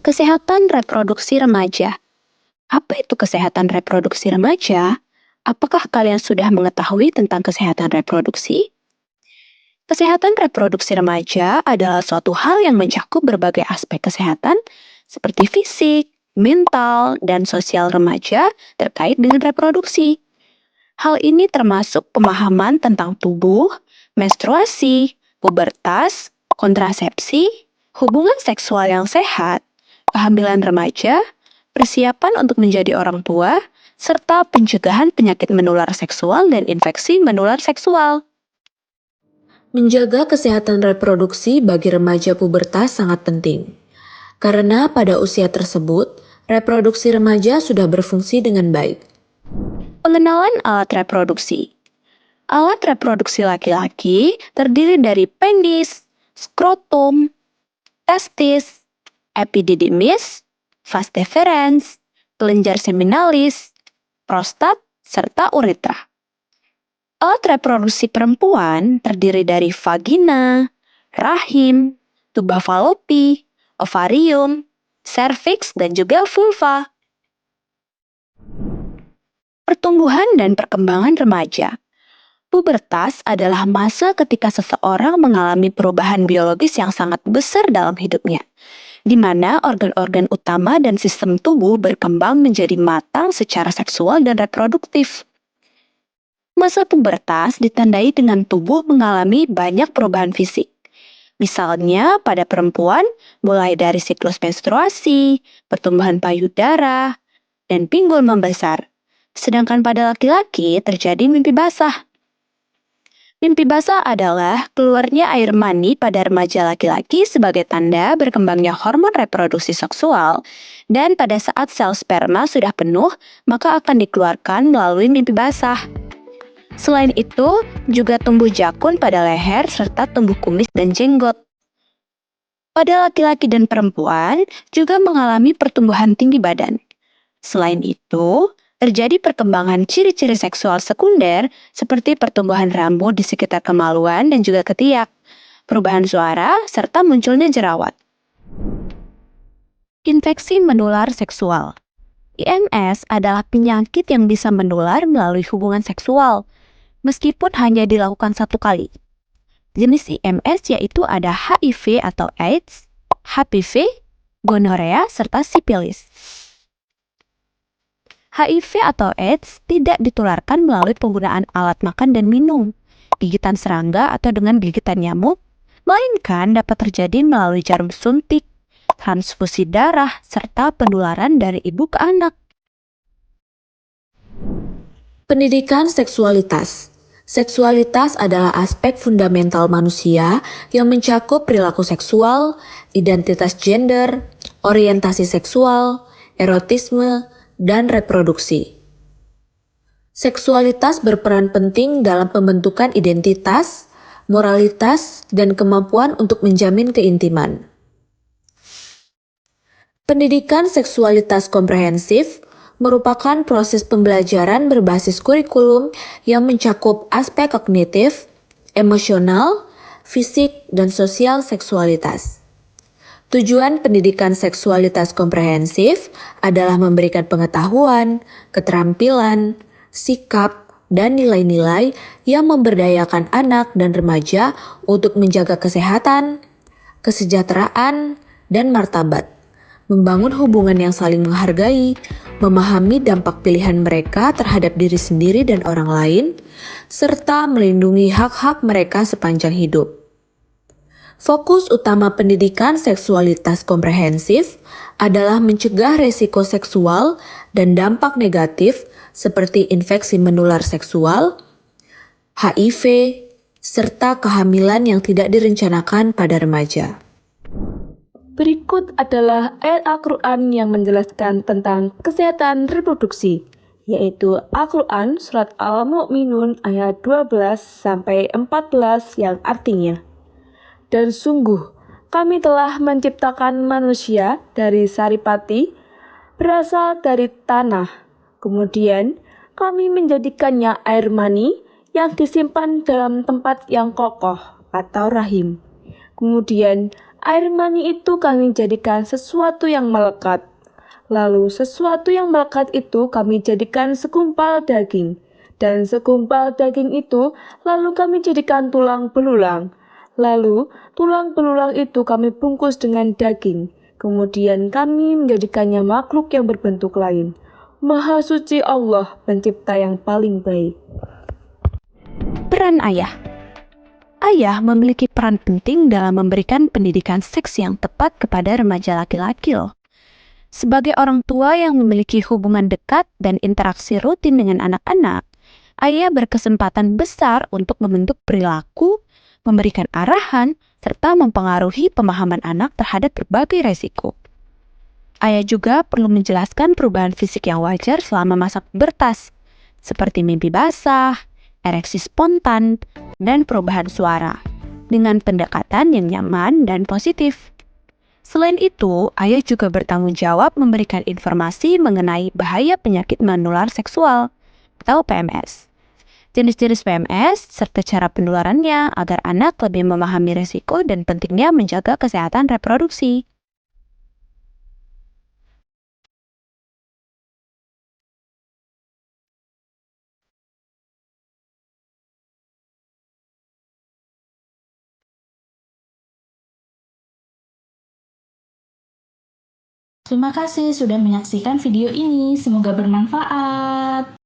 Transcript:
Kesehatan reproduksi remaja. Apa itu kesehatan reproduksi remaja? Apakah kalian sudah mengetahui tentang kesehatan reproduksi? Kesehatan reproduksi remaja adalah suatu hal yang mencakup berbagai aspek kesehatan seperti fisik, mental, dan sosial remaja terkait dengan reproduksi. Hal ini termasuk pemahaman tentang tubuh, menstruasi, pubertas, kontrasepsi, hubungan seksual yang sehat, kehamilan remaja, persiapan untuk menjadi orang tua, serta pencegahan penyakit menular seksual dan infeksi menular seksual. Menjaga kesehatan reproduksi bagi remaja pubertas sangat penting. Karena pada usia tersebut, reproduksi remaja sudah berfungsi dengan baik. Pengenalan alat reproduksi. Alat reproduksi laki-laki terdiri dari penis, skrotum, testis, epididymis, vas deferens, kelenjar seminalis, prostat, serta uretra. Alat reproduksi perempuan terdiri dari vagina, rahim, tuba falopi, ovarium, serviks, dan juga vulva. Pertumbuhan dan perkembangan remaja. Pubertas adalah masa ketika seseorang mengalami perubahan biologis yang sangat besar dalam hidupnya, di mana organ-organ utama dan sistem tubuh berkembang menjadi matang secara seksual dan reproduktif. Masa pubertas ditandai dengan tubuh mengalami banyak perubahan fisik. Misalnya pada perempuan mulai dari siklus menstruasi, pertumbuhan payudara, dan pinggul membesar. Sedangkan pada laki-laki terjadi mimpi basah. Mimpi basah adalah keluarnya air mani pada remaja laki-laki sebagai tanda berkembangnya hormon reproduksi seksual, dan pada saat sel sperma sudah penuh, maka akan dikeluarkan melalui mimpi basah. Selain itu, juga tumbuh jakun pada leher serta tumbuh kumis dan jenggot. Pada laki-laki dan perempuan juga mengalami pertumbuhan tinggi badan. Selain itu, terjadi perkembangan ciri-ciri seksual sekunder seperti pertumbuhan rambut di sekitar kemaluan dan juga ketiak, perubahan suara, serta munculnya jerawat. Infeksi menular seksual. IMS adalah penyakit yang bisa menular melalui hubungan seksual, meskipun hanya dilakukan satu kali. Jenis IMS yaitu ada HIV atau AIDS, HPV, gonorea, serta sipilis. HIV atau AIDS tidak ditularkan melalui penggunaan alat makan dan minum, gigitan serangga atau dengan gigitan nyamuk, melainkan dapat terjadi melalui jarum suntik, transfusi darah, serta penularan dari ibu ke anak. Pendidikan seksualitas. Seksualitas adalah aspek fundamental manusia yang mencakup perilaku seksual, identitas gender, orientasi seksual, erotisme, dan reproduksi. Seksualitas berperan penting dalam pembentukan identitas, moralitas, dan kemampuan untuk menjamin keintiman. Pendidikan seksualitas komprehensif merupakan proses pembelajaran berbasis kurikulum yang mencakup aspek kognitif, emosional, fisik, dan sosial seksualitas. Tujuan pendidikan seksualitas komprehensif adalah memberikan pengetahuan, keterampilan, sikap, dan nilai-nilai yang memberdayakan anak dan remaja untuk menjaga kesehatan, kesejahteraan, dan martabat, membangun hubungan yang saling menghargai, memahami dampak pilihan mereka terhadap diri sendiri dan orang lain, serta melindungi hak-hak mereka sepanjang hidup. Fokus utama pendidikan seksualitas komprehensif adalah mencegah resiko seksual dan dampak negatif seperti infeksi menular seksual, HIV, serta kehamilan yang tidak direncanakan pada remaja. Berikut adalah ayat Al-Quran yang menjelaskan tentang kesehatan reproduksi, yaitu Al-Quran Surat Al-Mu'minun ayat 12-14 yang artinya, "Dan sungguh, kami telah menciptakan manusia dari saripati, berasal dari tanah. Kemudian, kami menjadikannya air mani yang disimpan dalam tempat yang kokoh atau rahim. Kemudian, Air mani itu kami jadikan sesuatu yang melekat. Lalu sesuatu yang melekat itu kami jadikan segumpal daging. Dan segumpal daging itu lalu kami jadikan tulang belulang. Lalu tulang belulang itu kami bungkus dengan daging. Kemudian kami menjadikannya makhluk yang berbentuk lain. Maha suci Allah, pencipta yang paling baik. Peran ayah. Ayah memiliki peran penting dalam memberikan pendidikan seks yang tepat kepada remaja laki-laki loh. Sebagai orang tua yang memiliki hubungan dekat dan interaksi rutin dengan anak-anak, ayah berkesempatan besar untuk membentuk perilaku, memberikan arahan, serta mempengaruhi pemahaman anak terhadap berbagai resiko. Ayah juga perlu menjelaskan perubahan fisik yang wajar selama masa pubertas, seperti mimpi basah, ereksi spontan, dan perubahan suara, dengan pendekatan yang nyaman dan positif. Selain itu, ayah juga bertanggung jawab memberikan informasi mengenai bahaya penyakit menular seksual atau PMS, jenis-jenis PMS, serta cara penularannya agar anak lebih memahami risiko dan pentingnya menjaga kesehatan reproduksi. Terima kasih sudah menyaksikan video ini. Semoga bermanfaat.